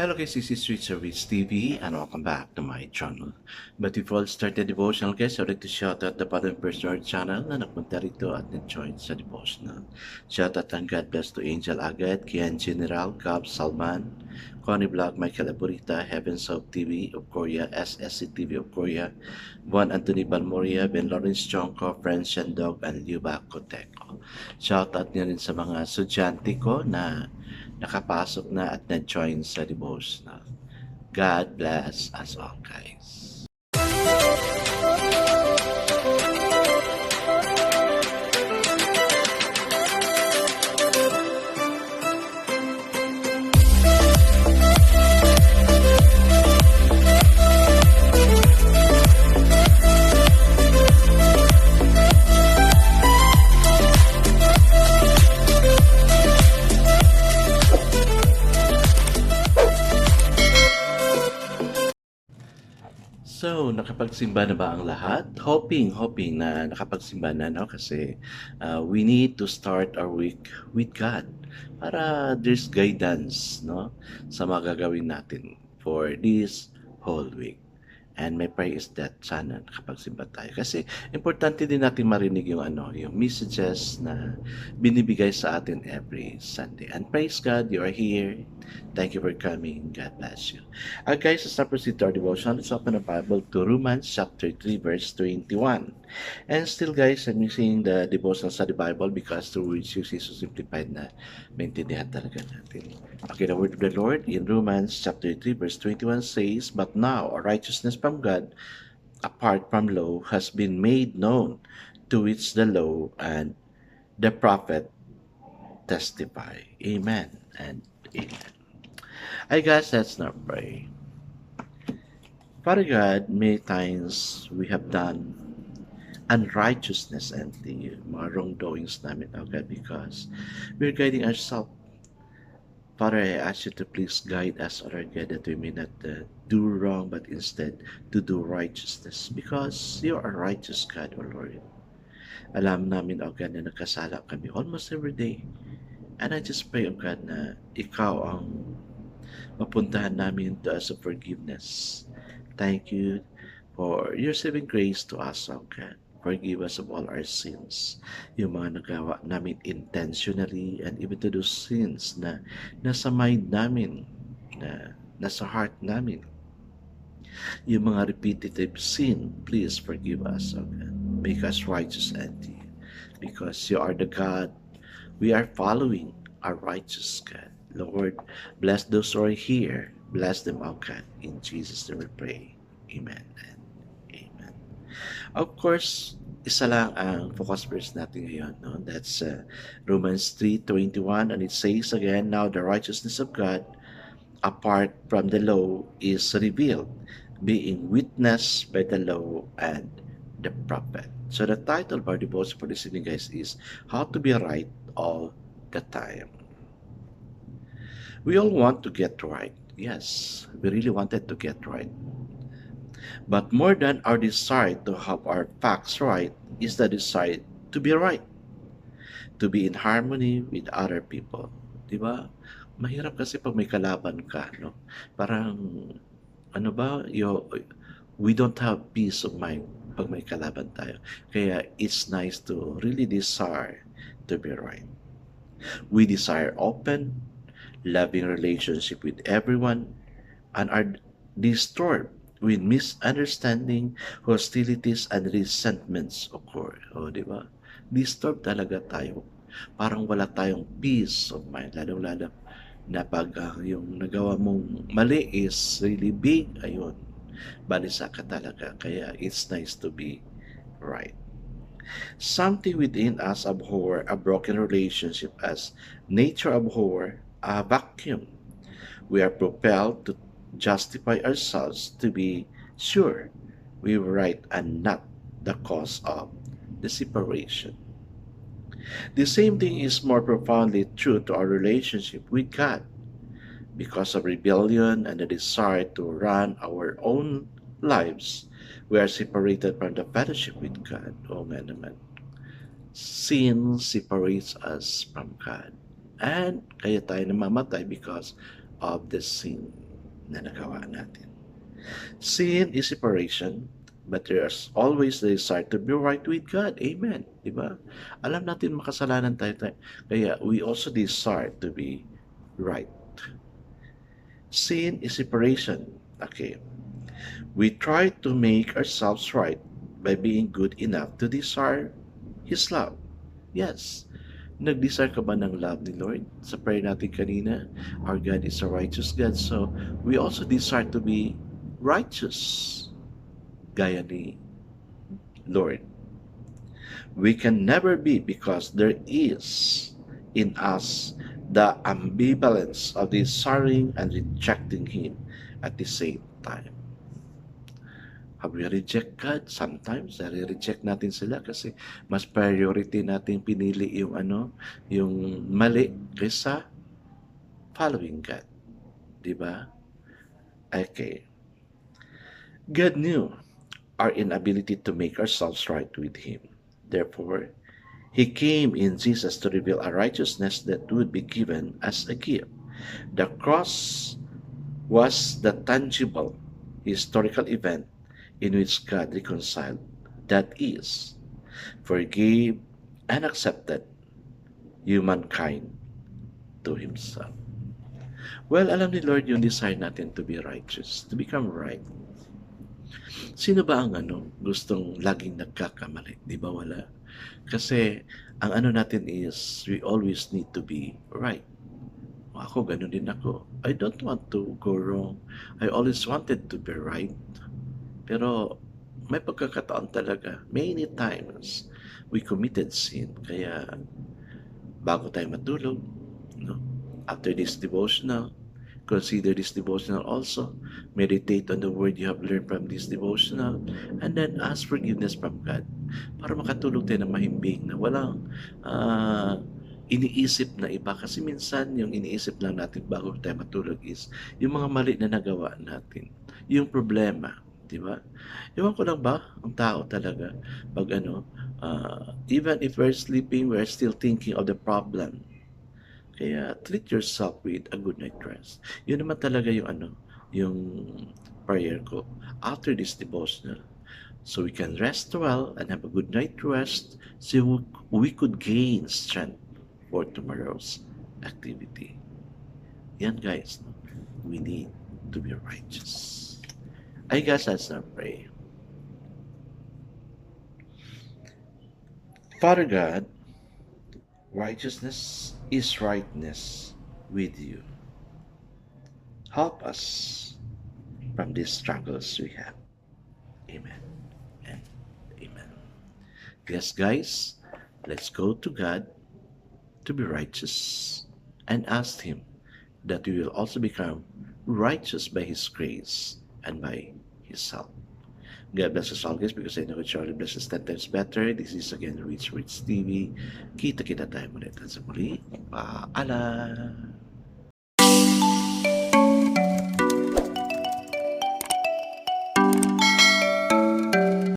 Hello guys, this is Richard Rich TV and welcome back to my channel. But before I start the devotional guys, I'd like to shout out the bottom person of our channel na nagpunta rito at nag-join sa devotional. Shout out and God bless to Angel Agad, Kian General, Gab Salman, Connie Vlog, Michael Aburita, Heavens of TV of Korea, SSC TV of Korea, Juan Anthony Balmoria, Ben Lawrence Chongko, Friends Shandog, and Liuba Coteco. Shout out niya rin sa mga estudyante ko na nakapasok na at na-join sa devotional. God bless us all, guys. So, nakapagsimba na ba ang lahat? Hoping na nakapagsimba na, no? Kasi we need to start our week with God para there's guidance, no? Sa mga gagawin natin for this whole week. And my prayer is that sana nakapagsimba tayo. Kasi importante din natin marinig yung yung messages na binibigay sa atin every Sunday. And praise God, you are here. Thank you for coming. God bless you. Guys, let's not proceed to our devotion. Let's open the Bible to Romans chapter 3, verse 21. And still, guys, I'm using the devotion sa the Bible because the words you see so simplified na maintindihan talaga natin. Okay, the word of the Lord in Romans chapter 3, verse 21 says, "But now a righteousness from God, apart from law, has been made known, to which the law and the prophet testify." Amen and amen. I guess let's not pray. Father God, many times we have done unrighteousness and the mga wrongdoings namin, oh God, because we're guiding ourselves. Father, I ask you to please guide us, oh Lord God, that we may not do wrong, but instead to do righteousness, because you are a righteous God, O Lord. Alam namin, O God, na nagkasala kami almost every day. And I just pray, O God, na ikaw ang mapuntahan namin to us of forgiveness. Thank you for your saving grace to us, O God. Forgive us of all our sins. Yung mga nagawa namin intentionally and even to those sins na nasa mind namin, na nasa heart namin. Yung mga repetitive sin, please forgive us, O God. Make us righteous unto you. Because you are the God we are following, a righteous God. Lord, bless those who are here. Bless them, O God. In Jesus' name we pray. Amen and amen. Of course, isa lang ang focus verse natin ngayon. No? That's Romans 3:21, and it says again, "Now the righteousness of God, apart from the law, is revealed, being witnessed by the law and the prophet." So the title of our devotion for this evening, guys, is "How to be Right All the Time." We all want to get right. Yes, we really wanted to get right. But more than our desire to have our facts right is the desire to be right, to be in harmony with other people. Diba? Mahirap kasi pag may kalaban ka, no? Parang, we don't have peace of mind pag may kalaban tayo. Kaya it's nice to really desire to be right. We desire open, loving relationship with everyone, and are disturbed when misunderstanding, hostilities, and resentments occur. O, di ba? Disturbed talaga tayo. Parang wala tayong peace of mind. Lalo-lalo na pag yung nagawa mong mali is really big, ayun, balisa ka talaga. Kaya it's nice to be right. Something within us abhor a broken relationship as nature abhor a vacuum. We are propelled to justify ourselves to be sure we were right and not the cause of the separation. The same thing is more profoundly true to our relationship with God. Because of rebellion and the desire to run our own lives, we are separated from the fellowship with God. Oh man, naman. Sin separates us from God. And kaya tayo namamatay because of the sin. na nagawa natin. Sin is separation, but there's always the desire to be right with God. Amen. Diba? Alam natin makasalanan tayo. Kaya we also desire to be right. Sin is separation. Okay. We try to make ourselves right by being good enough to desire His love. Yes. Nag-desire ka ba ng love ni Lord? Sa prayer natin kanina, our God is a righteous God. So, we also desire to be righteous. Gaya ni Lord. We can never be because there is in us the ambivalence of desiring and rejecting Him at the same time. Have we reject God? Sometimes, reject natin sila kasi mas priority natin pinili yung yung mali kaysa following God. Diba? Okay. God knew our inability to make ourselves right with Him. Therefore, He came in Jesus to reveal a righteousness that would be given as a gift. The cross was the tangible, historical event in which God reconciled, that is, forgave and accepted humankind to Himself. Well, alam ni Lord yung desire natin to be righteous, to become right. Sino ba ang gustong laging nagkakamali? Di ba wala? Kasi ang natin is, we always need to be right. Ako, ganun din ako. I don't want to go wrong. I always wanted to be right. Pero may pagkakataon talaga, many times, we committed sin. Kaya bago tayo matulog, after this devotional, consider this devotional also. Meditate on the word you have learned from this devotional. And then ask forgiveness from God. Para makatulog tayo ng mahimbing na walang iniisip na iba. Kasi minsan yung iniisip lang natin bago tayo matulog is yung mga mali na nagawa natin. Yung problema. Diba? Iwan ko lang ba ang tao talaga pag even if we're sleeping, we're still thinking of the problem. Kaya treat yourself with a good night rest. Yun naman talaga yung yung prayer ko after this devotional. So we can rest well and have a good night rest so we could gain strength for tomorrow's activity. Yan guys, we need to be righteous. I guess let's not pray. Father God, righteousness is rightness with you. Help us from these struggles we have. Amen and amen. Yes, guys, let's go to God to be righteous and ask Him that we will also become righteous by His grace and by His help. God bless us all guys because I know it surely blesses 10 times better. This is again Rich TV. Kita-kita tayo ulit. At sa muli, paalam!